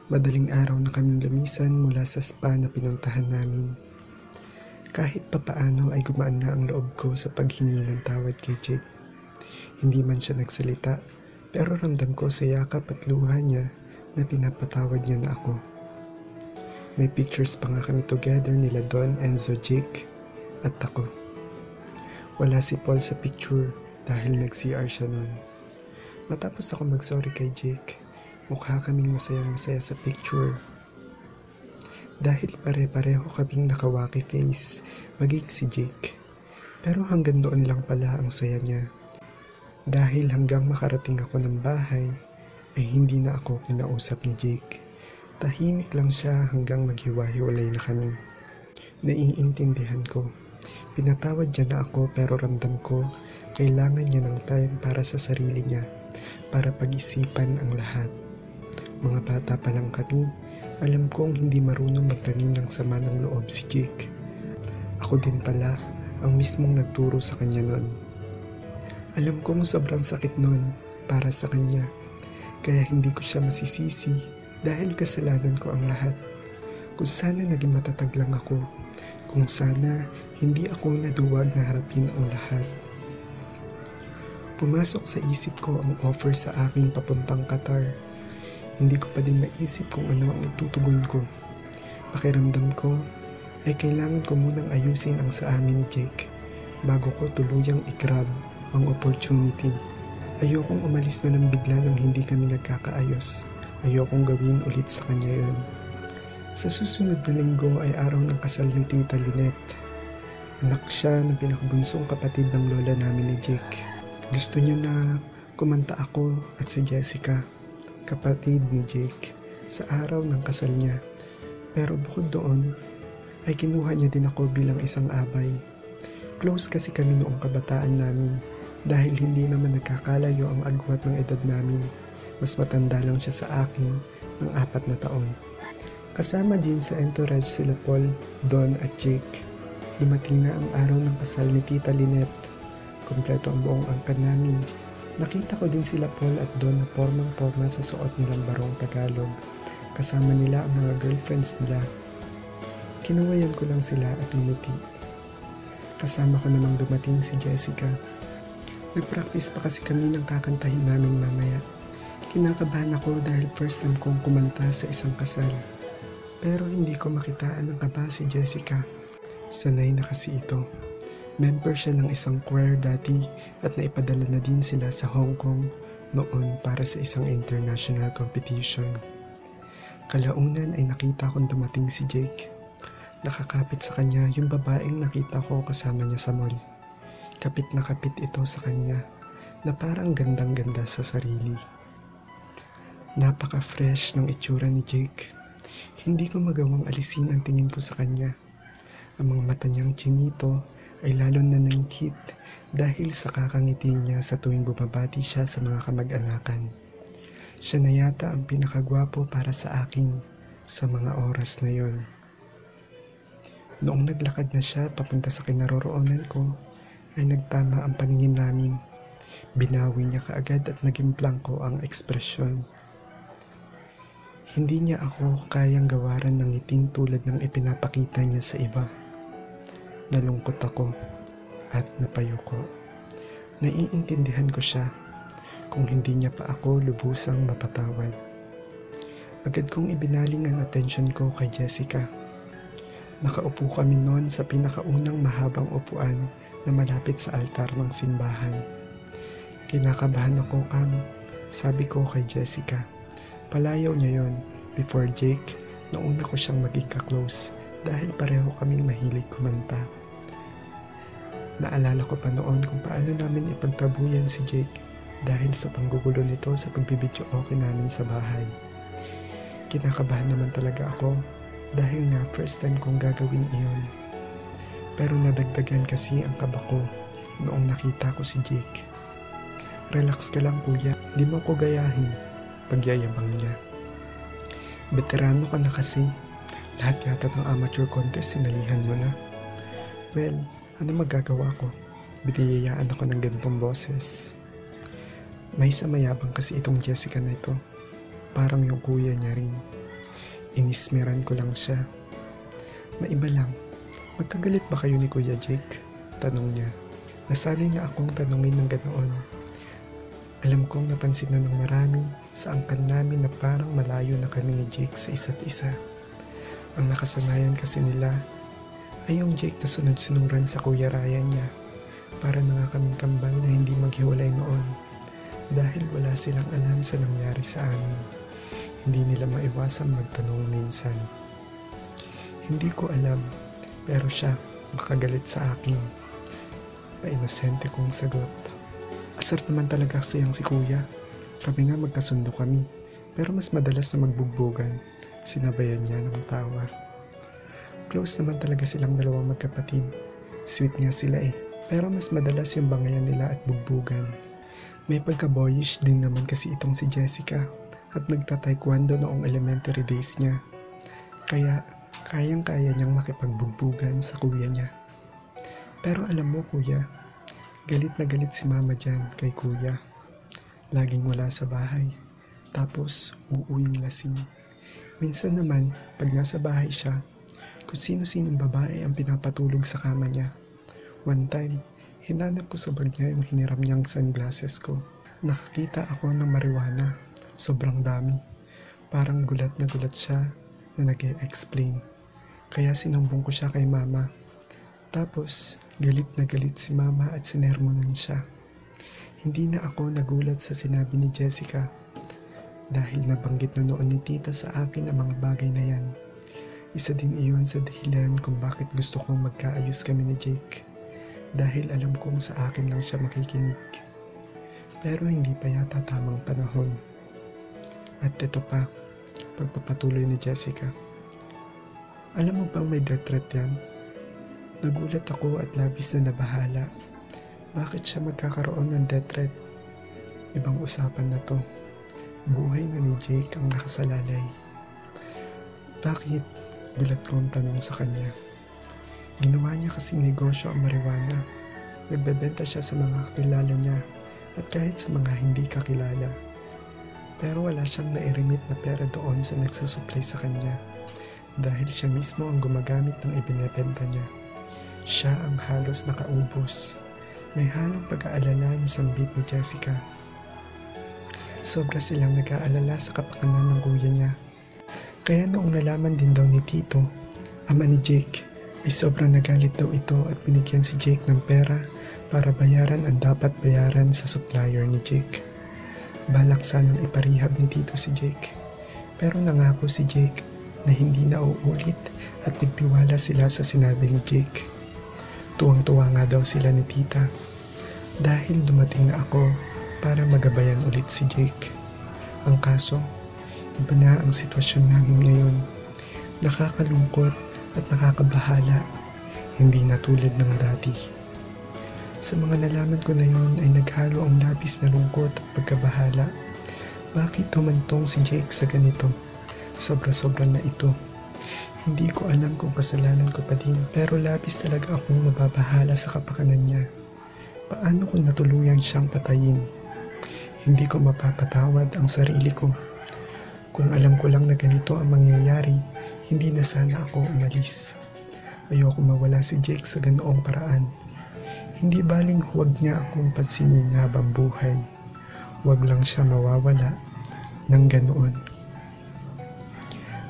Madaling araw na kaming lumisan mula sa spa na pinuntahan namin. Kahit papaano ay gumaan na ang loob ko sa paghingi ng tawad kay Jake. Hindi man siya nagsalita, pero ramdam ko sa yakap at luha niya na pinapatawad niya na ako. May pictures pa nga kami together nila Don, Enzo, Jake at ako. Wala si Paul sa picture dahil nag-CR siya nun. Matapos ako mag-sorry kay Jake, mukha kaming masayang-masaya sa picture. Dahil pare-pareho kaming nakawaki face, maging si Jake. Pero hanggang doon lang pala ang saya niya. Dahil hanggang makarating ako ng bahay, ay hindi na ako kinausap ni Jake. Tahimik lang siya hanggang maghiwa-hiwalay na kami. Naiintindihan ko. Pinatawad niya na ako pero ramdam ko kailangan niya ng time para sa sarili niya, para pag-isipan ang lahat. Mga bata pa lang kami, alam kong hindi marunong magtanim ng sama ng loob si Jake. Ako din pala ang mismong nagturo sa kanya nun. Alam kong sobrang sakit nun para sa kanya, kaya hindi ko siya masisisi dahil kasalanan ko ang lahat. Kung sana naging matatag lang ako, kung sana hindi ako naduwag na harapin ang lahat. Pumasok sa isip ko ang offer sa akin papuntang Qatar. Hindi ko pa din maisip kung ano ang itutugon ko. Pakiramdam ko ay kailangan ko munang ayusin ang sa amin ni Jake bago ko tuluyang i-grab ang opportunity. Ayokong umalis na lang bigla nang hindi kami nagkakaayos. Ayokong gawin ulit sa kanya yun. Sa susunod na linggo ay araw ng kasal ni Tita Lynette. Anak siya ng pinakabunsong kapatid ng lola namin ni Jake. Gusto niya na kumanta ako at si Jessica, kapatid ni Jake, sa araw ng kasal niya. Pero bukod doon, ay kinuha niya din ako bilang isang abay. Close kasi kami noong kabataan namin dahil hindi naman nagkakalayo ang agwat ng edad namin. Mas matanda lang siya sa akin ng 4 na taon. Kasama din sa entourage sila Paul, Don at Jake. Dumating na ang araw ng kasal ni Tita Lynette. Kompleto ang buong angkan namin. Nakita ko din sila Paul at Don na pormang-porma sa suot nilang barong Tagalog. Kasama nila ang mga girlfriends nila. Kinuwayan ko lang sila at ngumiti. Kasama ko namang dumating si Jessica. Nag-practice pa kasi kami ng kakantahin namin mamaya. Kinakabahan ako dahil first time kong kumanta sa isang kasal. Pero hindi ko makitaan ng kaba si Jessica. Sanay na kasi ito. Member siya ng isang choir dati at naipadala na din sila sa Hong Kong noon para sa isang international competition. Kalaunan ay nakita kong dumating si Jake. Nakakapit sa kanya yung babaeng nakita ko kasama niya sa mall. Kapit na kapit ito sa kanya na parang gandang-ganda sa sarili. Napaka-fresh ng itsura ni Jake. Hindi ko magawang alisin ang tingin ko sa kanya. Ang mga mata niyang chinito ay lalo na nangkit dahil sa kakangiti niya sa tuwing bumabati siya sa mga kamag-anakan. Siya na yata ang pinakagwapo para sa akin sa mga oras na yon. Noong naglakad na siya papunta sa kinaroroonan ko, ay nagtama ang paningin namin. Binawi niya kaagad at naging blanko ang ekspresyon. Hindi niya ako kayang gawaran ng ngiting tulad ng ipinapakita niya sa iba. Nalungkot ako at napayuko. Naiintindihan ko siya kung hindi niya pa ako lubusang mapatawad. Agad kong ibinaling ang atensyon ko kay Jessica. Nakaupo kami noon sa pinakaunang mahabang upuan na malapit sa altar ng simbahan. Kinakabahan ako, sabi ko kay Jessica. Palayaw niya yon before Jake, nauna ko siyang maging ka-close dahil pareho kaming mahilig kumanta. Naalala ko pa noon kung paano namin ipagtabuyan si Jake dahil sa panggugulo nito sa pagbibidyo okay namin sa bahay. Kinakabahan naman talaga ako dahil nga first time kong gagawin iyon. Pero nadagdagan kasi ang kaba ko noong nakita ko si Jake. Relax ka lang kuya, di mo ko gayahin, pagyayabang niya. Veterano ka na kasi, lahat yata ng amateur contest sinalihan mo na. Well, ano magagawa ko? Biniyayaan ako ng ganitong boses. May samayabang kasi itong Jessica na ito. Parang yung kuya niya rin. Inismeran ko lang siya. Maiba lang, magkagalit ba kayo ni Kuya Jake? Tanong niya. Nasanay na akong tanungin ng ganoon. Alam kong napansin na ng marami sa angkan namin na parang malayo na kami ni Jake sa isa't isa. Ang nakasanayan kasi nila ay yung Jake na sunod-sunuran sa Kuya Ryan niya. Para na nga kaming kambal na hindi maghiwalay noon dahil wala silang alam sa nangyari sa amin. Hindi nila maiwasang magtanong minsan. Hindi ko alam, pero siya makagalit sa akin. Painosente kong sagot. Asar naman talaga siyang si Kuya. Kami nga magkasundo kami, pero mas madalas na magbugbugan. Sinabayan niya ng tawa. Close naman talaga silang dalawang magkapatid. Sweet nga sila eh. Pero mas madalas yung bangayan nila at bugbugan. May pagka-boyish din naman kasi itong si Jessica at nagta-taekwondo noong elementary days niya. Kaya kayang-kaya niyang makipagbugbugan sa kuya niya. Pero alam mo kuya, galit na galit si mama dyan kay kuya. Laging wala sa bahay. Tapos uuwing lasing. Minsan naman, pag nasa bahay siya, kung sino-sinong babae ang pinapatulog sa kama niya. One time, hinanap ko sa bag niya yung hiniram niyang sunglasses ko. Nakakita ako ng marijuana. Sobrang dami. Parang gulat na gulat siya na nag-e-explain. Kaya sinumbong ko siya kay mama. Tapos, galit na galit si mama at sinermonan siya. Hindi na ako nagulat sa sinabi ni Jessica. Dahil nabanggit na noon ni tita sa akin ang mga bagay na yan. Isa din iyon sa dahilan kung bakit gusto kong magkaayos kami ni Jake. Dahil alam kong sa akin lang siya makikinig. Pero hindi pa yata tamang panahon. At ito pa, pagpapatuloy ni Jessica. Alam mo bang may death threat yan? Nagulat ako at labis na nabahala. Bakit siya magkakaroon ng death threat? Ibang usapan na to. Buhay na ni Jake ang nakasalalay. Bakit? Gulat kong tanong sa kanya. Ginawa niya kasing negosyo ang marijuana. Nagbebenta siya sa mga kakilala niya at kahit sa mga hindi kakilala. Pero wala siyang nairimit na pera doon sa nagsusupply sa kanya dahil siya mismo ang gumagamit ng ibinebenta niya. Siya ang halos nakaubos. May halong pag-aalala ni Sambit ni Jessica. Sobra silang nag-aalala sa kapakanan ng kuya niya. Kaya noong nalaman din daw ni Tito, ama ni Jake, ay sobrang nagalit daw ito at binigyan si Jake ng pera para bayaran ang dapat bayaran sa supplier ni Jake. Balak sanang iparehab ni Tito si Jake. Pero nangako si Jake na hindi na uulit at nagtiwala sila sa sinabi ni Jake. Tuwang-tuwa nga daw sila ni Tita dahil dumating na ako para magabayan ulit si Jake. Ang kaso, iba na ang sitwasyon namin ngayon. Nakakalungkot at nakakabahala, hindi na tulad ng dati. Sa mga nalaman ko na yon ay naghalo ang labis na lungkot at pagkabahala. Bakit tumantong si Jake sa ganito? Sobra-sobra na ito. Hindi ko alam kung kasalanan ko pa din, pero labis talaga akong nababahala sa kapakanan niya. Paano kung natuluyan siyang patayin? Hindi ko mapapatawad ang sarili ko. Kung alam ko lang na ganito ang mangyayari, hindi na sana ako umalis. Ayoko mawala si Jake sa ganoong paraan. Hindi baling huwag niya akong pansinin habang buhay. Huwag lang siya mawawala ng ganoon.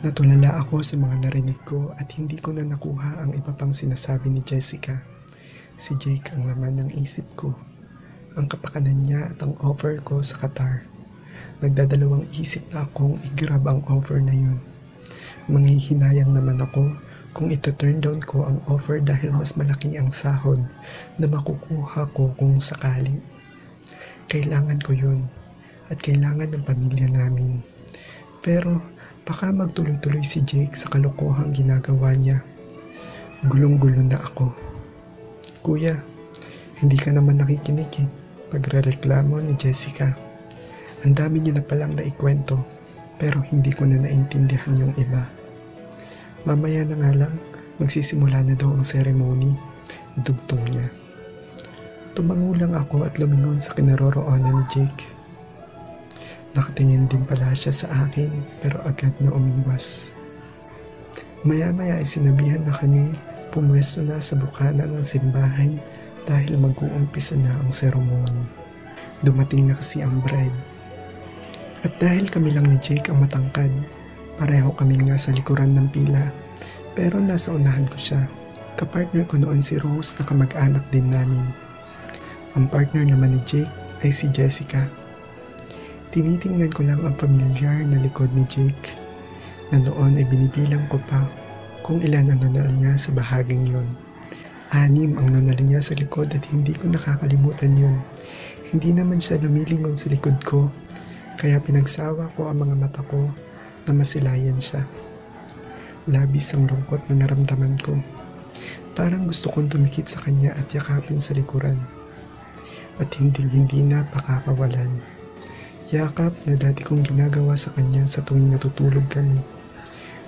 Natulala ako sa mga narinig ko at hindi ko na nakuha ang iba pang sinasabi ni Jessica. Si Jake ang laman ng isip ko. Ang kapakanan niya at ang offer ko sa Qatar. Nagdadalawang isip na akong i-grab ang offer na yun. Manghihinayang naman ako kung ito-turn down ko ang offer dahil mas malaki ang sahod na makukuha ko kung sakali. Kailangan ko yun at kailangan ng pamilya namin. Pero baka magtuloy-tuloy si Jake sa kalokohang ginagawa niya. Gulong-gulo na ako. Kuya, hindi ka naman nakikinig eh. Pagrereklamo ni Jessica. Ang dami niya na palang naikwento pero hindi ko na naintindihan yung iba. Mamaya na nga lang, magsisimula na daw ang ceremony. Dugtong niya. Tumango lang ako at lumingon sa kinaroroonan ni Jake. Nakatingin din pala siya sa akin pero agad na umiwas. Maya-maya ay sinabihan na kami pumwesto na sa bukana ng simbahan dahil mag-uumpisa na ang seremony. Dumating na kasi ang bride. At dahil kami lang ni Jake ang matangkad, pareho kaming nasa likuran ng pila, pero nasa unahan ko siya. Kapartner ko noon si Rose na kamag-anak din namin. Ang partner naman ni Jake ay si Jessica. Tinitingnan ko lang ang pamilyar na likod ni Jake, na noon ay binibilang ko pa kung ilan ang nunal niya sa bahaging yon. 6 ang nunal niya sa likod at hindi ko nakakalimutan yun. Hindi naman siya lumilingon sa likod ko, kaya pinagsawa ko ang mga mata ko na masilayan siya. Labis ang lungkot na naramdaman ko. Parang gusto kong tumikit sa kanya at yakapin sa likuran. At hindi na pakakawalan. Yakap na dati kong ginagawa sa kanya sa tuwing natutulog kami.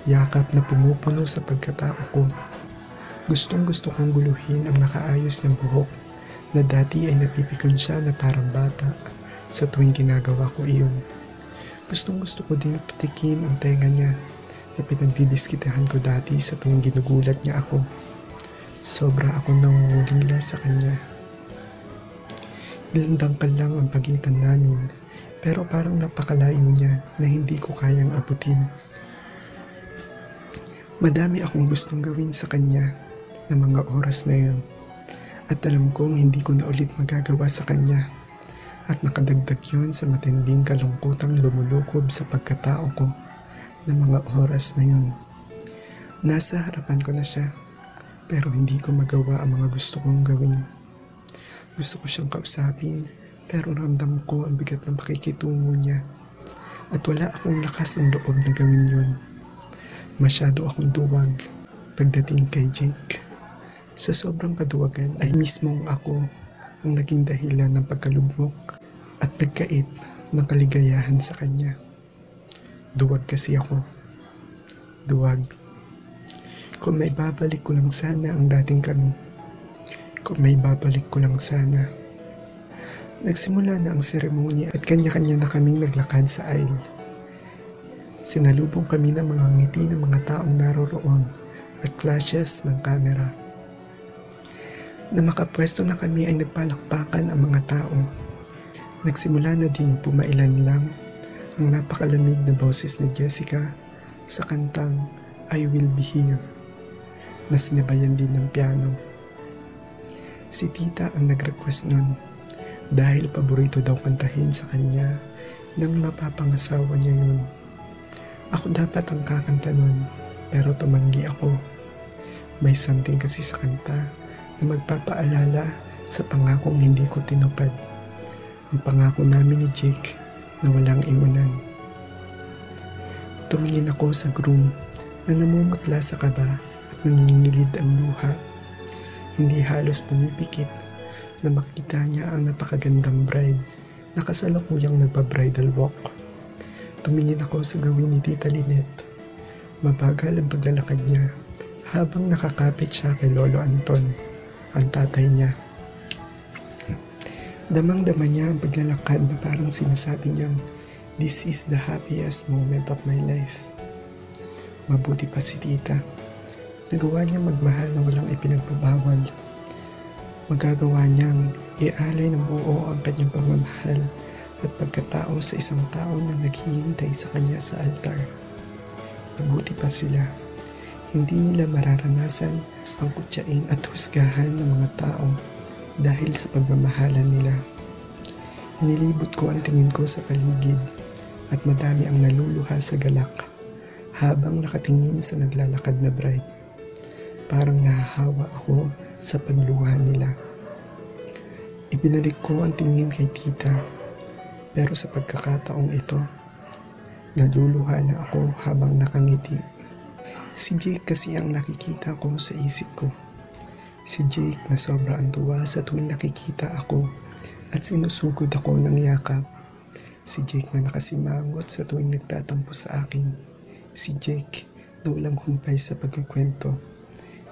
Yakap na pumupuno sa pagkatao ko. Gustong gusto kong guluhin ang nakaayos niyang buhok na dati ay napipikon siya na parang bata sa tuwing ginagawa ko iyon. Gustong gusto ko din patikim ang tenga niya na pinagbibiskitahan ko dati sa tuwing ginugulat niya ako. Sobra akong nangungulila sa kanya. Ilang dangkal lang ang pagitan namin, pero parang napakalayo niya na hindi ko kayang abutin. Madami akong gustong gawin sa kanya na mga oras na yun. At alam kong hindi ko na ulit magagawa sa kanya. At nakadagdag yun sa matinding kalungkutang lumulukob sa pagkatao ko na mga oras na yun. Nasa harapan ko na siya, pero hindi ko magawa ang mga gusto kong gawin. Gusto ko siyang kausapin, pero ramdam ko ang bigat ng pakikitungo niya. At wala akong lakas ng loob na gawin yun. Masyado akong duwag pagdating kay Jake. Sa sobrang kaduwagan ay mismong ako ang naging dahilan ng pagkalugmok at nagkait ng kaligayahan sa kanya. Duwag kasi ako. Duwag. Kung may babalik ko lang sana ang dating kami. Kung may babalik ko lang sana. Nagsimula na ang seremony at kanya-kanya na kaming naglakad sa aisle. Sinalubong kami ng mga ngiti ng mga taong naroroon at flashes ng kamera. Na makapwesto na kami ay nagpalakpakan ang mga tao. Nagsimula na din pumailan lang ang napakalamig na boses ni Jessica sa kantang I Will Be Here na sinabayan din ng piano. Si tita ang nag-request nun dahil paborito daw kantahin sa kanya nang mapapangasawa niya yun. Ako dapat ang kakanta nun, pero tumanggi ako. May something kasi sa kanta na magpapaalala sa pangakong hindi ko tinupad. Ang pangako namin ni Jake na walang iwanan. Tumingin ako sa groom na namumutla sa kaba at nangingilid ang luha. Hindi halos pumipikit na makita niya ang napakagandang bride na kasalukuyang nagpa-bridal walk. Tumingin ako sa gawin ni Tita Lynette. Mabagal ang paglalakad niya habang nakakapit siya kay Lolo Anton, ang tatay niya. Damang-dama niya ang paglalakad na parang sinasabi niyang, "This is the happiest moment of my life." Mabuti pa si Tita. Nagawa niyang magmahal na walang ipinagbabawal. Magagawa niyang ialay ng buo ang kanyang pagmamahal at pagkatao sa isang tao na naghihintay sa kanya sa altar. Mabuti pa sila. Hindi nila mararanasan ang kutyain at husgahan ng mga tao dahil sa pagmamahalan nila. Inilibot ko ang tingin ko sa paligid at madami ang naluluha sa galak habang nakatingin sa naglalakad na bride. Parang nahahawa ako sa pagluha nila. Ibinalik ko ang tingin kay tita. Pero sa pagkakataong ito, naluluha na ako habang nakangiti. Si Jake kasi ang nakikita ko sa isip ko. Si Jake na sobrang tuwa sa tuwing nakikita ako at sinusugod ako ng yakap. Si Jake na nakasimangot sa tuwing nagtatampo sa akin. Si Jake na walang humpay sa pagkukwento.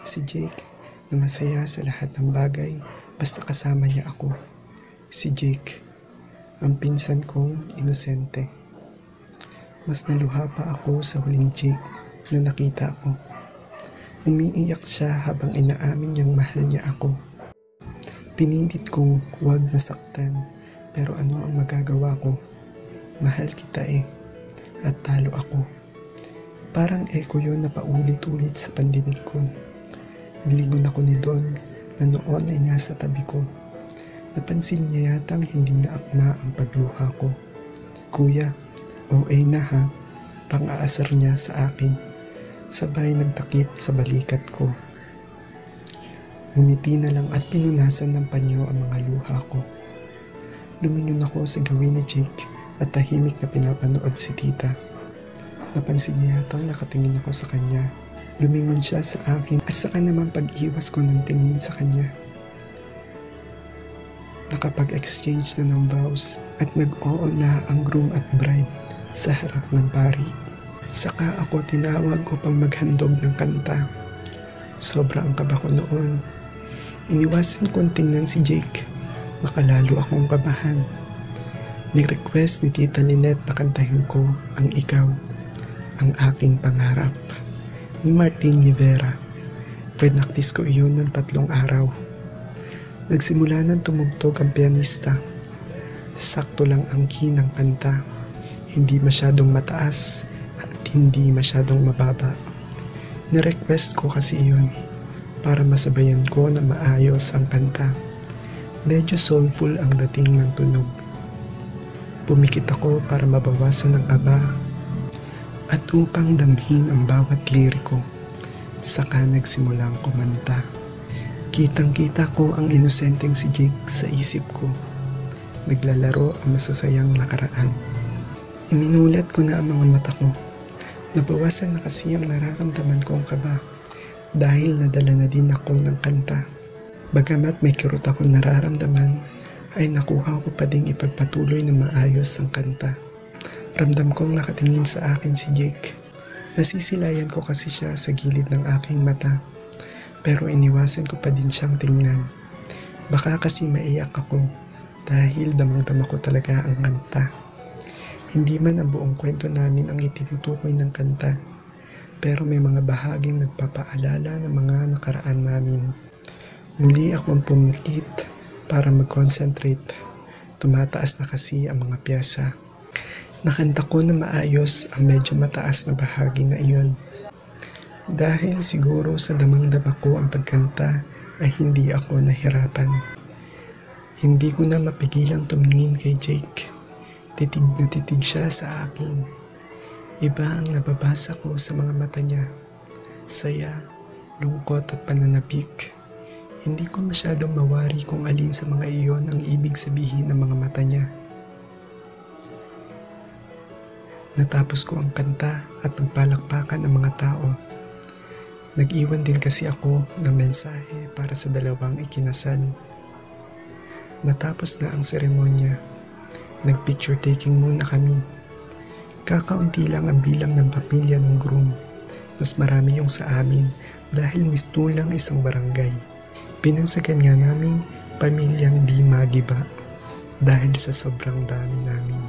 Si Jake na masaya sa lahat ng bagay basta kasama niya ako. Si Jake, ang pinsan kong inosente. Mas naluha pa ako sa huling Jake na nakita ko. Umiiyak siya habang inaamin niyang mahal niya ako. Pinilit kong huwag nasaktan, pero ano ang magagawa ko? Mahal kita eh, at talo ako. Parang echo yun na paulit-ulit sa pandinig ko. Nilingon ako ni Don na noon ay nasa tabi ko. Napansin niya yatang hindi na akma ang pagluha ko. Kuya, OA na ha, pang-aasar niya sa akin. Sabay nagtakip sa balikat ko. Ngumiti na lang at pinunasan ng panyo ang mga luha ko. Lumingon ako sa gawin ni Jake at tahimik na pinapanood si tita. Napansin niya yatang nakatingin ako sa kanya. Lumingon siya sa akin at saka naman pag-iwas ko ng tingin sa kanya. Nakapag-exchange na ng vows at nag-oo na ang groom at bride sa harap ng pari. Saka ako tinawag upang maghandog ng kanta. Sobrang kaba ko noon. Iniwasan kong tingnan si Jake. Makalalo akong kabahan. Ni-request ni Tita Lynette na kantahin ko ang Ikaw, ang aking pangarap, ni Martin Rivera. Pinaktis ko iyon ng 3 araw. Nagsimula nang tumugtog ang pianista. Sakto lang ang key ng kanta. Hindi masyadong mataas at hindi masyadong mababa. Ni-request ko kasi iyon para masabayan ko na maayos ang kanta. Medyo soulful ang dating ng tunog. Pumikit ako para mabawasan ang kaba at upang damhin ang bawat liriko. Saka nagsimulang kumanta. Kitang-kita ko ang inosenteng si Jake sa isip ko. Naglalaro ang masasayang nakaraan. Iminulat ko na ang mga mata ko. Nabawasan na kasi ang nararamdaman kong kaba dahil nadala na din ako ng kanta. Bagamat may kirot akong nararamdaman, ay nakuha ko pa ding ipagpatuloy na maayos ang kanta. Ramdam kong nakatingin sa akin si Jake. Nasisilayan ko kasi siya sa gilid ng aking mata. Pero iniwasan ko pa din siyang tingnan. Baka kasi maiyak ako dahil damang-dama ko talaga ang kanta. Hindi man ang buong kwento namin ang itinutukoy ng kanta, pero may mga bahaging nagpapaalala ng mga nakaraan namin. Muli akong pumikit para mag-concentrate. Tumataas na kasi ang mga piyasa. Nakanta ko na maayos ang medyo mataas na bahagi na iyon. Dahil siguro sa damang-dama ko ang pagkanta ay hindi ako nahirapan. Hindi ko na mapigilang tumingin kay Jake. Titig na titig siya sa akin. Iba ang nababasa ko sa mga mata niya. Saya, lungkot at pananabik. Hindi ko masyadong mawari kung alin sa mga iyon ang ibig sabihin ng mga mata niya. Natapos ko ang kanta at nagpalakpakan ang mga tao. Nag-iwan din kasi ako ng mensahe para sa dalawang ikinasal. Natapos na ang seremonya. Nag-picture taking muna kami. Kakaunti lang ang bilang ng pamilya ng groom. Mas marami yung sa amin dahil mistulang isang barangay. Pinansagan nga namin pamilyang di magiba dahil sa sobrang dami namin.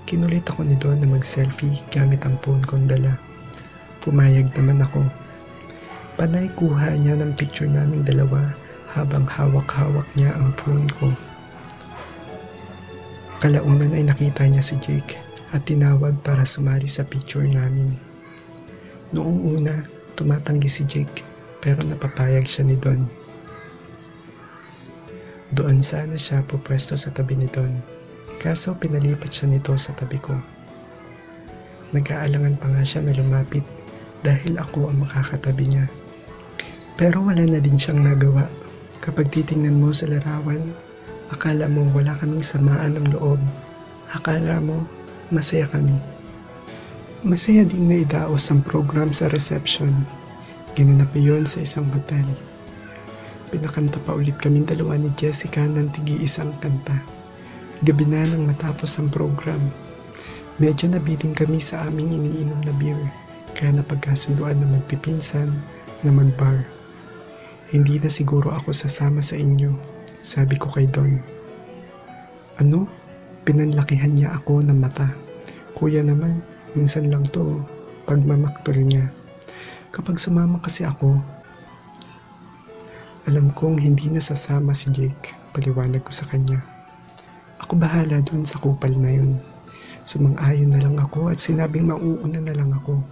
Kinulit ako ni Don na mag-selfie gamit ang phone kong dala. Pumayag naman ako. Panay kuha niya ng picture naming dalawa habang hawak-hawak niya ang phone ko. Kalaunan ay nakita niya si Jake at tinawag para sumali sa picture namin. Noong una, tumatanggi si Jake pero napapayag siya ni Don. Doon sana siya pupwesto sa tabi ni Don. Kaso pinalipat siya nito sa tabi ko. Nag-aalangan pa nga siya na lumapit dahil ako ang makakatabi niya. Pero wala na din siyang nagawa. Kapag titingnan mo sa larawan, akala mo wala kaming samaan ng loob. Akala mo masaya kami. Masaya din na idaos ang program sa reception. Ginanap iyon sa isang hotel. Pinakanta pa ulit kaming dalawa ni Jessica ng tigi-isang kanta. Gabi na nang matapos ang program. Medyo nabitin kami sa aming iniinom na beer, kaya napagkasunduan na magpipinsan na mag-bar. Hindi na siguro ako sasama sa inyo, sabi ko kay Don. Ano? Pinanlakihan niya ako ng mata. Kuya naman, minsan lang to, pagmamaktol niya. Kapag sumama kasi ako, alam kong hindi na sasama si Jake. Paliwanag ko sa kanya. Ako bahala dun sa kupal na yun. Sumang-ayon na lang ako at sinabing mauuna na lang ako,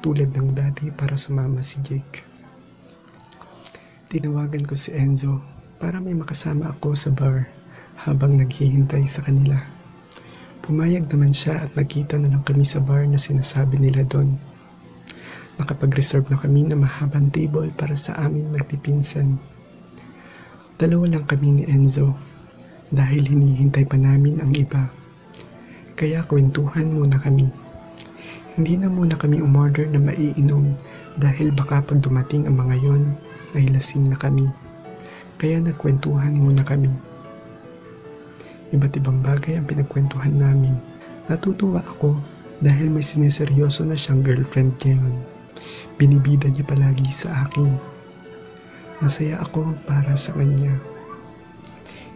tulad ng dati para sumama si Jake. Tinawagan ko si Enzo para may makasama ako sa bar habang naghihintay sa kanila. Pumayag naman siya at nagkita na lang kami sa bar na sinasabi nila doon. Nakapag-reserve na kami na mahabang table para sa amin magpipinsan. Dalawa lang kami ni Enzo dahil hinihintay pa namin ang iba. Kaya kwentuhan muna kami. Hindi na muna kami umorder na maiinom dahil baka pag dumating ang mga yon ay lasing na kami. Kaya nagkwentuhan muna kami. Iba't ibang bagay ang pinagkwentuhan namin. Natutuwa ako dahil may sineseryoso na siyang girlfriend ngayon. Binibida niya palagi sa akin. Masaya ako para sa kanya.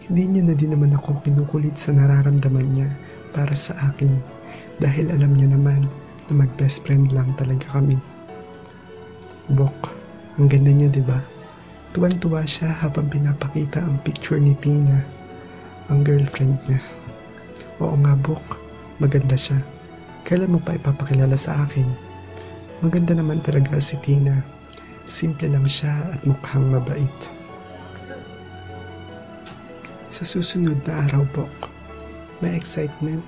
Hindi niya na din naman ako kinukulit sa nararamdaman niya para sa akin dahil alam niya naman na mag-best friend lang talaga kami. Bok, ang ganda niya, diba? Tuwan-tuwa siya habang pinapakita ang picture ni Tina, ang girlfriend niya. Oo nga, Bok, maganda siya. Kailan mo pa ipapakilala sa akin? Maganda naman talaga si Tina. Simple lang siya at mukhang mabait. Sa susunod na araw, Bok, may excitement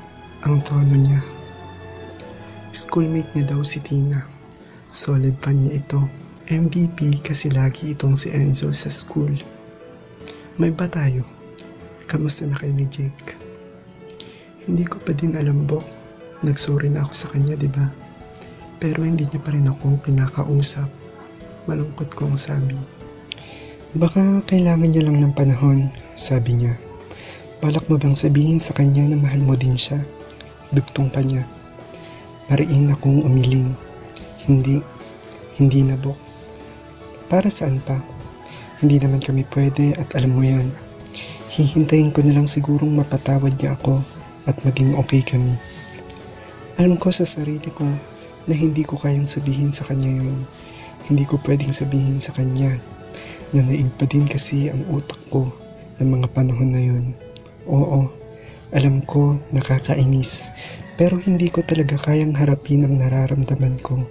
ang tono niya. Schoolmate niya daw si Tina. Solid fan niya ito. MVP kasi lagi itong si Enzo sa school. May ba tayo? Kamusta na kayo ni Jake? Hindi ko pa din alam, Bok. Nagsorry na ako sa kanya, diba? Pero hindi niya pa rin ako kinakausap. Malungkot kong sabi. Baka kailangan niya lang ng panahon, sabi niya. Balak mo bang sabihin sa kanya na mahal mo din siya? Dugtong pa niya. Mariin akong umiling. Hindi na, Bok. Para saan pa? Hindi naman kami pwede at alam mo yan. Hihintayin ko na lang sigurong mapatawad niya ako at maging okay kami. Alam ko sa sarili ko na hindi ko kayang sabihin sa kanya yun. Hindi ko pwedeng sabihin sa kanya na naig pa din kasi ang utak ko ng mga panahon na yun. Oo, alam ko nakakainis pero hindi ko talaga kayang harapin ang nararamdaman ko.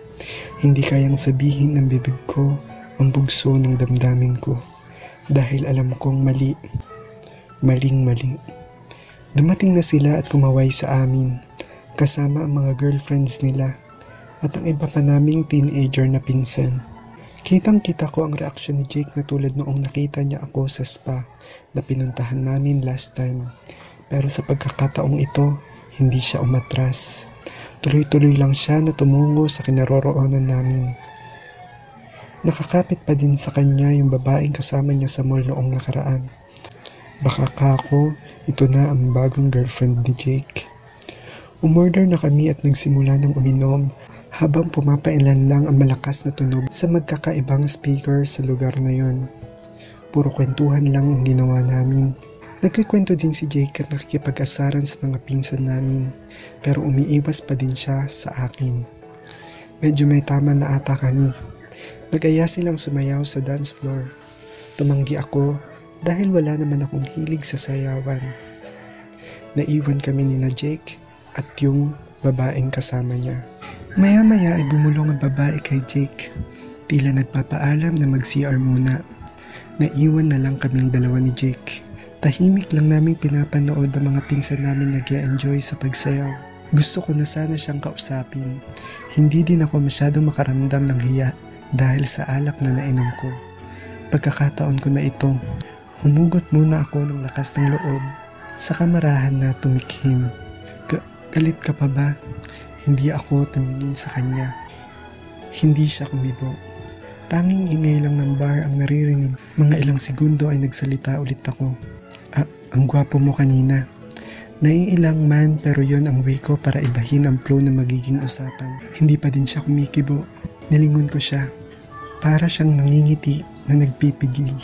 Hindi kayang sabihin ng bibig ko ang bugso ng damdamin ko dahil alam kong mali. Maling-mali. Dumating na sila at kumaway sa amin kasama ang mga girlfriends nila at ang iba pa naming teenager na pinsan. Kitang-kita ko ang reaksyon ni Jake na tulad noong nakita niya ako sa spa na pinuntahan namin last time. Pero sa pagkakataong ito, hindi siya umatras. Tuloy-tuloy lang siya na tumungo sa kinaroroonan namin. Nakakapit pa din sa kanya yung babaeng kasama niya sa mall noong nakaraan. Baka kako, ito na ang bagong girlfriend ni Jake. Umorder na kami at nagsimula ng uminom habang pumapailan lang ang malakas na tunog sa magkakaibang speaker sa lugar na yon. Puro kwentuhan lang ang ginawa namin. Nagkikwento din si Jake at nakikipag-asaran sa mga pinsan namin pero umiiwas pa din siya sa akin. Medyo may tama na ata kami. Nag-aya silang sumayaw sa dance floor. Tumanggi ako dahil wala naman akong hilig sa sayawan. Naiwan kami ni na Jake at yung babaeng kasama niya. Maya-maya ay bumulong ang babae kay Jake. Tila nagpapaalam na mag-CR muna. Naiwan na lang kaming dalawa ni Jake. Tahimik lang naming pinapanood ang mga pinsan namin nag-e-enjoy sa pagsayaw. Gusto ko na sana siyang kausapin. Hindi din ako masyadong makaramdam ng hiya dahil sa alak na nainom ko. Pagkakataon ko na ito, humugot muna ako ng lakas ng loob sa kamarahan na tumikhim. Galit ka pa ba? Hindi ako tumingin sa kanya. Hindi siya kumibo. Tanging ingay lang ng bar ang naririnig. Mga ilang segundo ay nagsalita ulit ako. Ang gwapo mo kanina. Naiilang man pero yon ang way ko para ibahin ang flow na magiging usapan. Hindi pa din siya kumikibo. Nilingon ko siya. Para siyang nangingiti na nagpipigil.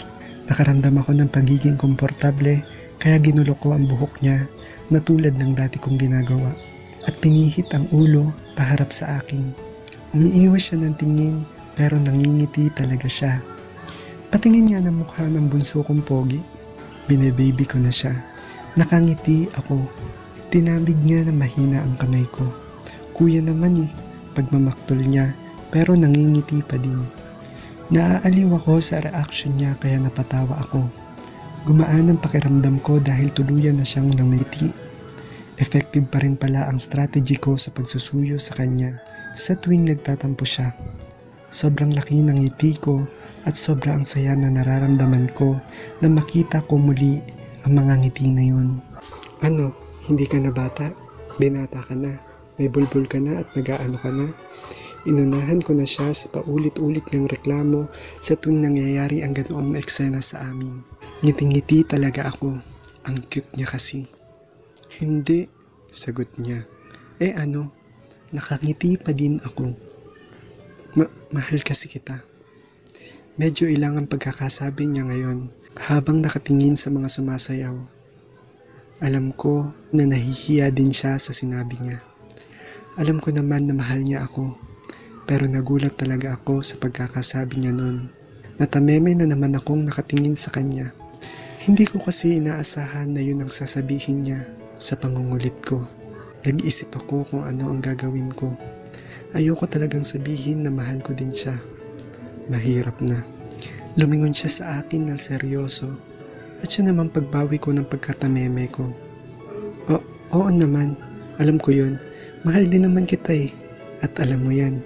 Nakaramdam ako ng pagiging komportable kaya ginulo ko ang buhok niya na tulad ng dati kong ginagawa at pinihit ang ulo paharap sa akin. Umiiwas siya ng tingin pero nangingiti talaga siya. Patingin niya ng mukha ng bunso kong pogi. Bine-baby ko na siya. Nakangiti ako. Tinabig niya na mahina ang kamay ko. Kuya naman pagmamaktol niya, pero nangingiti pa din. Naaaliw ako sa reaction niya kaya napatawa ako. Gumaan ang pakiramdam ko dahil tuluyan na siyang nangiti. Effective pa rin pala ang strategy ko sa pagsusuyo sa kanya sa tuwing nagtatampo siya. Sobrang laki ng ngiti ko at sobrang saya na nararamdaman ko na makita ko muli ang mga ngiti na yun. Ano, hindi ka na bata? Binata ka na? May bulbul ka na at nag-aano ka na? Inunahan ko na siya sa paulit-ulit niyang reklamo sa tuwing nangyayari ang ganoong eksena sa amin. Ngiti-ngiti talaga ako. Ang cute niya kasi. Hindi, sagot niya. Ano, nakangiti pa din ako. Mahal kasi kita. Medyo ilang ang pagkakasabi niya ngayon habang nakatingin sa mga sumasayaw. Alam ko na nahihiya din siya sa sinabi niya. Alam ko naman na mahal niya ako. Pero nagulat talaga ako sa pagkakasabi niya noon. Natameme na naman akong nakatingin sa kanya. Hindi ko kasi inaasahan na yun ang sasabihin niya sa pangungulit ko. Nag-iisip ako kung ano ang gagawin ko. Ayoko talagang sabihin na mahal ko din siya. Mahirap na. Lumingon siya sa akin ng seryoso at siya naman pagbawi ko ng pagkatameme ko. Oo naman, alam ko yun. Mahal din naman kita at alam mo yan.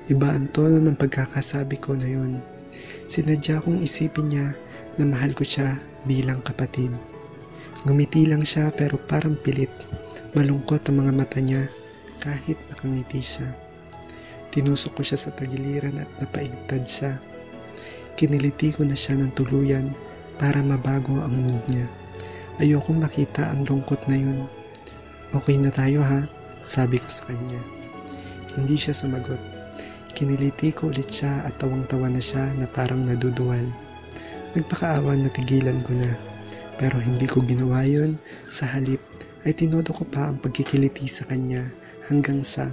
Iba ang tono ng pagkakasabi ko na yun. Sinadya kong isipin niya na mahal ko siya bilang kapatid. Ngumiti lang siya pero parang pilit. Malungkot ang mga mata niya kahit nakangiti siya. Tinusok ko siya sa tagiliran at napaigtad siya. Kiniliti ko na siya ng tuluyan para mabago ang mood niya. Ayokong makita ang lungkot na yun. Okay na tayo ha? Sabi ko sa kanya. Hindi siya sumagot. Kiniliti ko ulit siya at tawang-tawa na siya na parang naduduwal. Nagpakaawan na tigilan ko na. Pero hindi ko ginawa yun. Sa halip ay tinodo ko pa ang pagkikiliti sa kanya hanggang sa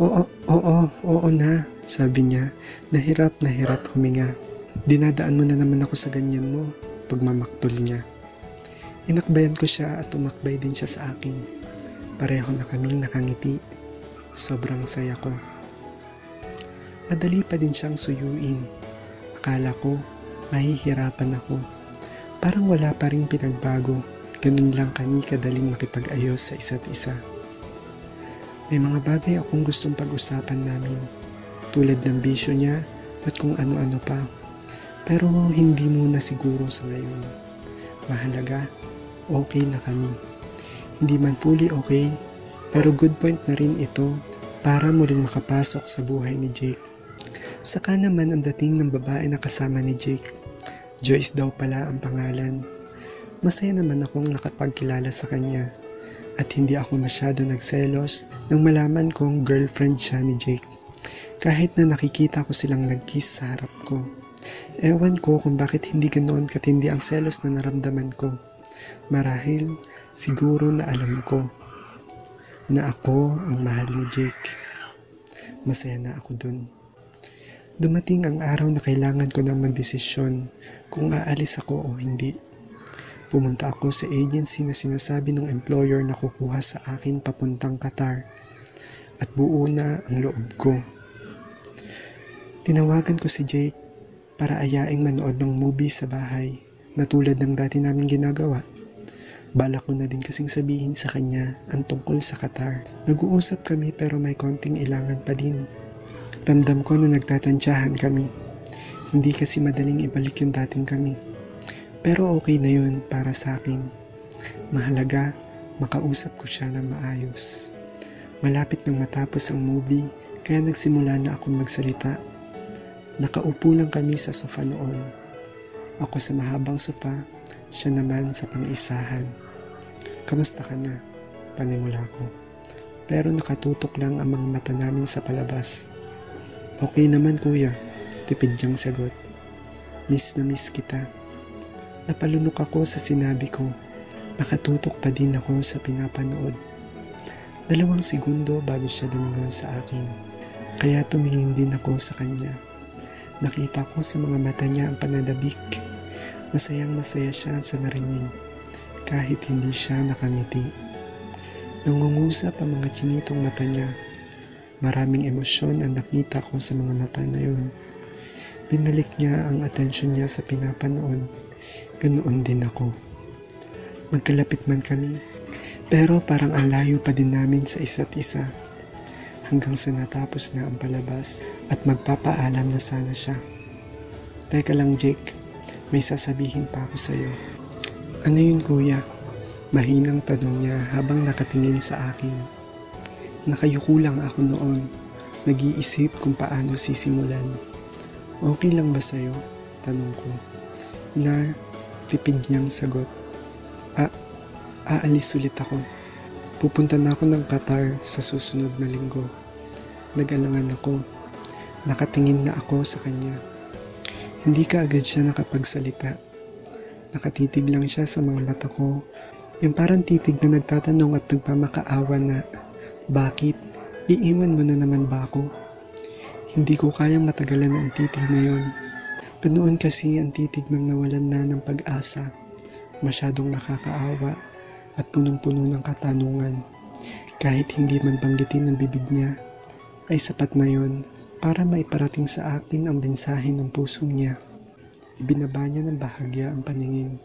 Oo na, sabi niya. Nahirap huminga. Dinadaan mo na naman ako sa ganyan mo, pagmamaktol niya. Inakbayan ko siya at tumakbay din siya sa akin. Pareho na kaming nakangiti. Sobrang saya ko. Madali pa din siyang suyuin. Akala ko, mahihirapan ako. Parang wala pa ring pinagbago. Ganun lang kami kadaling makipag-ayos sa isa't isa. May mga bagay akong gustong pag-usapan namin. Tulad ng bisyo niya at kung ano-ano pa. Pero hindi muna siguro sa ngayon. Mahalaga, okay na kami. Hindi man fully okay, pero good point na rin ito para muling makapasok sa buhay ni Jake. Saka naman ang dating ng babae na kasama ni Jake. Joyce daw pala ang pangalan. Masaya naman akong nakapagkilala sa kanya at hindi ako masyado nagselos nang malaman kong girlfriend siya ni Jake. Kahit na nakikita ko silang nag-kiss sa harap ko. Ewan ko kung bakit hindi ganoon katindi ang selos na naramdaman ko. Marahil, siguro na alam ko na ako ang mahal ni Jake. Masaya na ako dun. Dumating ang araw na kailangan ko na magdesisyon kung aalis ako o hindi. Pumunta ako sa agency na sinasabi ng employer na kukuha sa akin papuntang Qatar at buo na ang loob ko. Tinawagan ko si Jake para ayaing manood ng movie sa bahay na tulad ng dati namin ginagawa. Balak ko na din kasing sabihin sa kanya ang tungkol sa Qatar. Nag-uusap kami pero may konting ilangan pa din. Ramdam ko na nagtatansyahan kami. Hindi kasi madaling ibalik yung dating kami. Pero okay na yun para sa akin. Mahalaga, makausap ko siya ng maayos. Malapit nang matapos ang movie, kaya nagsimula na akong magsalita. Nakaupo lang kami sa sofa noon. Ako sa mahabang sofa, siya naman sa pang-isahan. Kamusta ka na? Panimula ko. Pero nakatutok lang ang mga mata namin sa palabas. Okay naman kuya, tipid niyang sagot. Miss na miss kita. Napalunok ako sa sinabi ko. Nakatutok pa din ako sa pinapanood. 2 segundo bago siya lumingon sa akin. Kaya tumingin din ako sa kanya. Nakita ko sa mga mata niya ang pananabik. Masayang masaya siya sa narinig, kahit hindi siya nakangiti. Nangungusap ang mga chinitong mata niya. Maraming emosyon ang nakita ko sa mga mata na yun. Binalik niya ang atensyon niya sa pinapanood. Ganoon din ako. Magkalapit man kami, pero parang ang layo pa din namin sa isa't isa. Hanggang sa natapos na ang palabas at magpapaalam na sana siya. Teka lang Jake, may sasabihin pa ako sa'yo. Ano yun kuya? Mahinang tanong niya habang nakatingin sa akin. Nakayuko lang ako noon, nag-iisip kung paano sisimulan. Okay lang ba sa'yo? Tanong ko. Na tipid niyang sagot. Aalis ulit ako. Pupunta na ako ng Qatar sa susunod na linggo. Nag-alangan ako. Nakatingin na ako sa kanya. Hindi ka agad siya nakapagsalita. Nakatitig lang siya sa mga mata ko. Yung parang titig na nagtatanong at nagpamakaawa na, bakit? Iiwan mo na naman ba ako? Hindi ko kayang matagalan ang titig na yon. Ganoon kasi ang titig nang nawalan na ng pag-asa. Masyadong nakakaawa at punong-puno ng katanungan. Kahit hindi man banggitin ng bibig niya, ay sapat na yon para maiparating sa akin ang mensahe ng puso niya. Ibinaba niya ng bahagya ang paningin.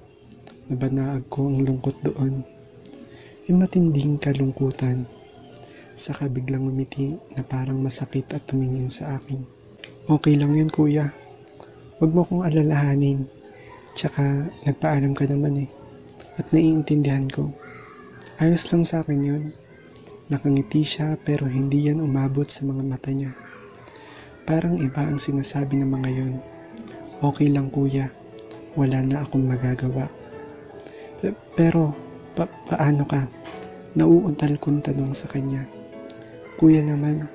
Nabanaag ko ang lungkot doon. Yung matinding kalungkutan. Saka biglang umiti na parang masakit at tumingin sa akin. Okay lang yun kuya. Huwag mo kong alalahanin. Tsaka nagpaalam ka naman eh. At naiintindihan ko. Ayos lang sa akin yun. Nakangiti siya pero hindi yan umabot sa mga mata niya. Parang iba ang sinasabi ng mga yun. Okay lang kuya. Wala na akong magagawa. Pero paano ka? Nauuntal kong tanong sa kanya. Kuya naman,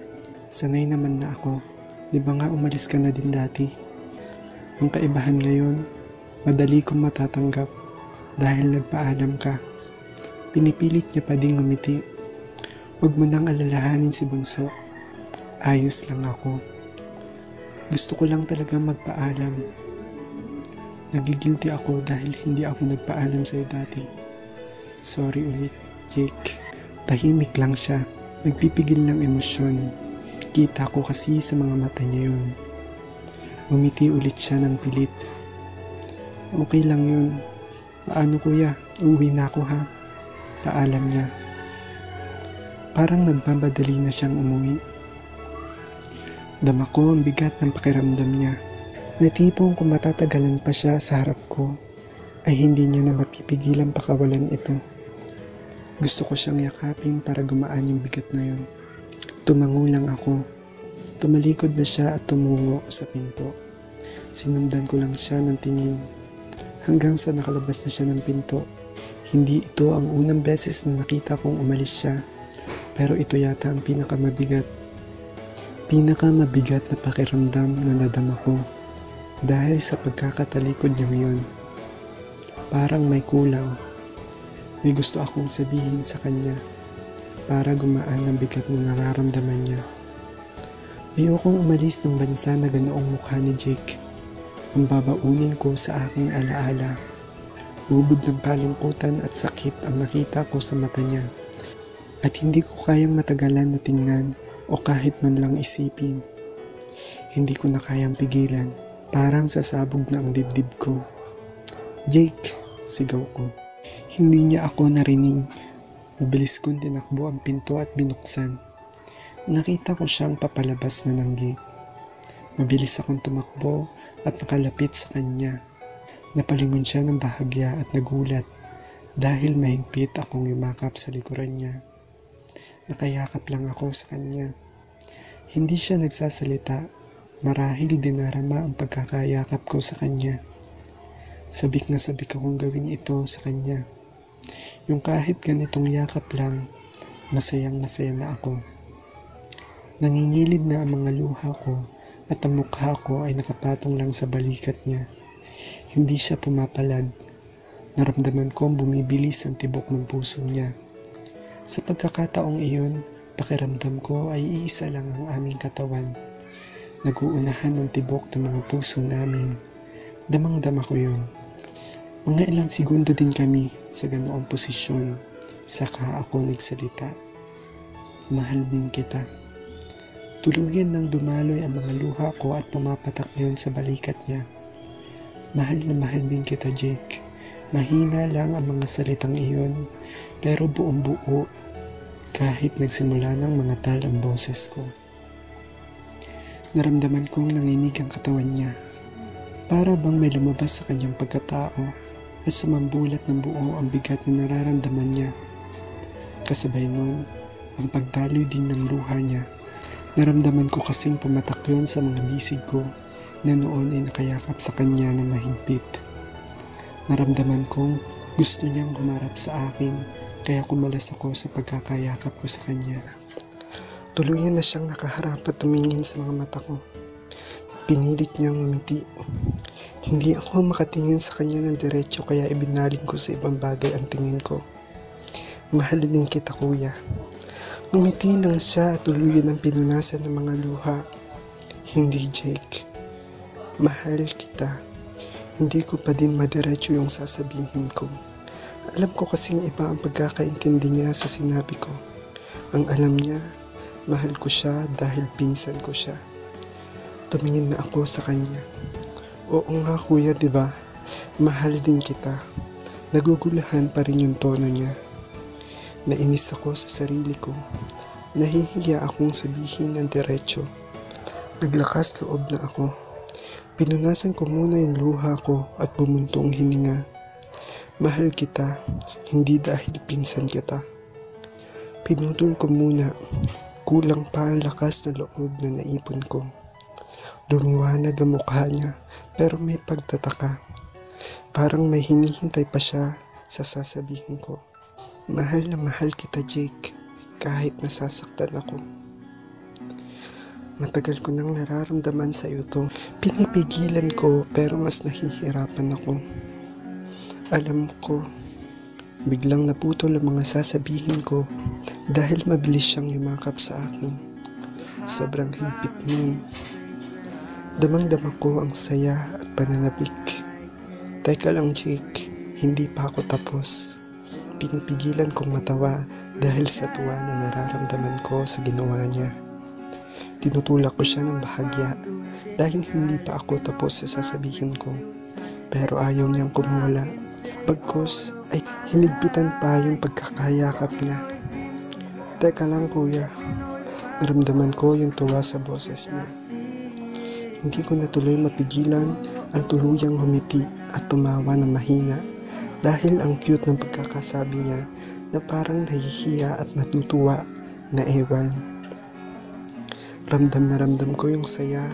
sanay naman na ako. Di ba nga umalis ka na din dati? Ang kaibahan ngayon, madali kong matatanggap dahil nagpaalam ka. Pinipilit niya pa ding ngumiti. Huwag mo nang alalahanin si Bunso. Ayos lang ako. Gusto ko lang talaga magpaalam. Nagigilty ako dahil hindi ako nagpaalam sa'yo dati. Sorry ulit, Jake. Tahimik lang siya. Nagpipigil ng emosyon. Kita ko kasi sa mga mata niya yun. Ngumiti ulit siya ng pilit. Okay lang yun. Paano kuya? Uuwi na ako ha? Paalam niya. Parang nagmamadali na siyang umuwi. Dama ko ang bigat ng pakiramdam niya. Na tipong kung matatagalan pa siya sa harap ko, ay hindi niya na mapipigilan pakawalan ito. Gusto ko siyang yakapin para gumaan yung bigat na yun. Tumango lang ako. Tumalikod na siya at tumungo sa pinto. Sinundan ko lang siya ng tingin. Hanggang sa nakalabas na siya ng pinto. Hindi ito ang unang beses na nakita kong umalis siya. Pero ito yata ang pinakamabigat na pakiramdam na nadama ko. Dahil sa pagkakatalikod niya ngayon. Parang may kulang. May gusto akong sabihin sa kanya para gumaan ang bigat na nararamdaman niya. Ayokong umalis ng bansa na ganoong mukha ni Jake. Ang babaunin ko sa aking alaala. Ubod ng kalungkutan at sakit ang nakita ko sa mata niya. At hindi ko kayang matagalan na tingnan o kahit man lang isipin. Hindi ko na kayang pigilan. Parang sasabog na ang dibdib ko. Jake, sigaw ko. Hindi niya ako narinig. Mabilis kong tinakbo ang pinto at binuksan. Nakita ko siyang papalabas na ng gate. Mabilis akong tumakbo at nakalapit sa kanya. Napalingon siya ng bahagya at nagulat dahil mahigpit akong yumakap sa likuran niya. Nakayakap lang ako sa kanya. Hindi siya nagsasalita. Marahil dinarama ang pagkakayakap ko sa kanya. Sabik na sabik akong gawin ito sa kanya. Yung kahit ganitong yakap lang, masayang masaya na ako. Nangingilid na ang mga luha ko at ang mukha ko ay nakapatong lang sa balikat niya. Hindi siya pumapalag. Naramdaman ko bumibilis ang tibok ng puso niya. Sa pagkakataong iyon, pakiramdam ko ay iisa lang ang aming katawan. Naguunahan ng tibok ng mga puso namin. Damang-dama ko yun. Mga ilang segundo din kami sa ganoong posisyon. Saka ako nagsalita. Mahal din kita. Tuluyan nang dumaloy ang mga luha ko at pumapatak ngayon sa balikat niya. Mahal na mahal din kita, Jake. Mahina lang ang mga salitang iyon, pero buong buo kahit nagsimula ng mga tal ang boses ko. Naramdaman kong nanginig ang katawan niya. Para bang may lumabas sa kanyang pagkatao at sumambulat ng buo ang bigat na nararamdaman niya. Kasabay nun, ang pagdaloy din ng luha niya. Naramdaman ko kasing pumatak yun sa mga bisig ko na noon ay nakayakap sa kanya na mahigpit. Naramdaman kong gusto niyang humarap sa akin kaya kumalas ako sa pagkakayakap ko sa kanya. Tuluyan na siyang nakaharap at tumingin sa mga mata ko. Pinilit niyang umiti. Hindi ako makatingin sa kanya ng diretso kaya ibinaling ko sa ibang bagay ang tingin ko. Mahal din kita, kuya. Umiti lang siya at tuluyan ang pinunasan ng mga luha. Hindi, Jake. Mahal kita. Hindi ko pa din madiretso yung sasabihin ko. Alam ko kasing iba ang pagkakaintindi niya sa sinabi ko. Ang alam niya, mahal ko siya dahil pinsan ko siya. Tumingin na ako sa kanya. Oo nga kuya, diba? Mahal din kita. Nagugulahan pa rin yung tono niya. Nainis ako sa sarili ko. Nahihiya akong sabihin ng diretso. Naglakas loob na ako. Pinunasan ko muna yung luha ko at bumuntong hininga. Mahal kita, hindi dahil pinsan kita. Pinutol ko muna. Kulang pa ang lakas na loob na naipon ko. Lumiwanag ang mukha niya pero may pagtataka. Parang may hinihintay pa siya sa sasabihin ko. Mahal na mahal kita, Jake, kahit nasasaktan ako. Matagal ko nang nararamdaman sa iyo to. Pinipigilan ko pero mas nahihirapan ako. Alam ko, biglang naputol ang mga sasabihin ko dahil mabilis siyang yumakap sa akin. Sobrang higpit nun. Damang-dama ko ang saya at pananabik. Teka lang, Jake, hindi pa ako tapos. Pinipigilan kong matawa dahil sa tuwa na nararamdaman ko sa ginawa niya. Tinutulak ko siya ng bahagya dahil hindi pa ako tapos sa sasabihin ko. Pero ayaw niyang kumawala. Pagkos ay hinigpitan pa yung pagkakayakap niya. Teka lang, kuya. Naramdaman ko yung tuwa sa boses niya. Hindi ko natuloy mapigilan ang tuluyang humiti at tumawa ng mahina dahil ang cute ng pagkakasabi niya na parang nahihiya at natutuwa na ewan. Ramdam na ramdam ko yung saya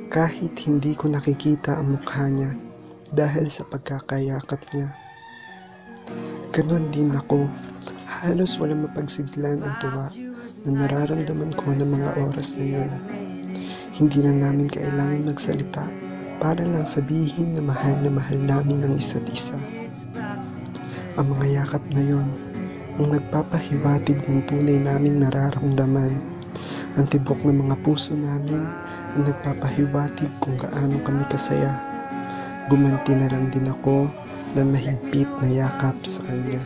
kahit hindi ko nakikita ang mukha niya dahil sa pagkakayakap niya. Ganon din ako. Halos walang mapagsiglan ang tuwa na nararamdaman ko ng mga oras na yun. Hindi na namin kailangan magsalita para lang sabihin na mahal namin ang isa't isa. Ang mga yakap na yon ang nagpapahiwatig ng tunay naming nararamdaman. Ang tibok ng mga puso namin ang nagpapahiwatig kung gaano kami kasaya. Gumanti na lang din ako na mahigpit na yakap sa kanya.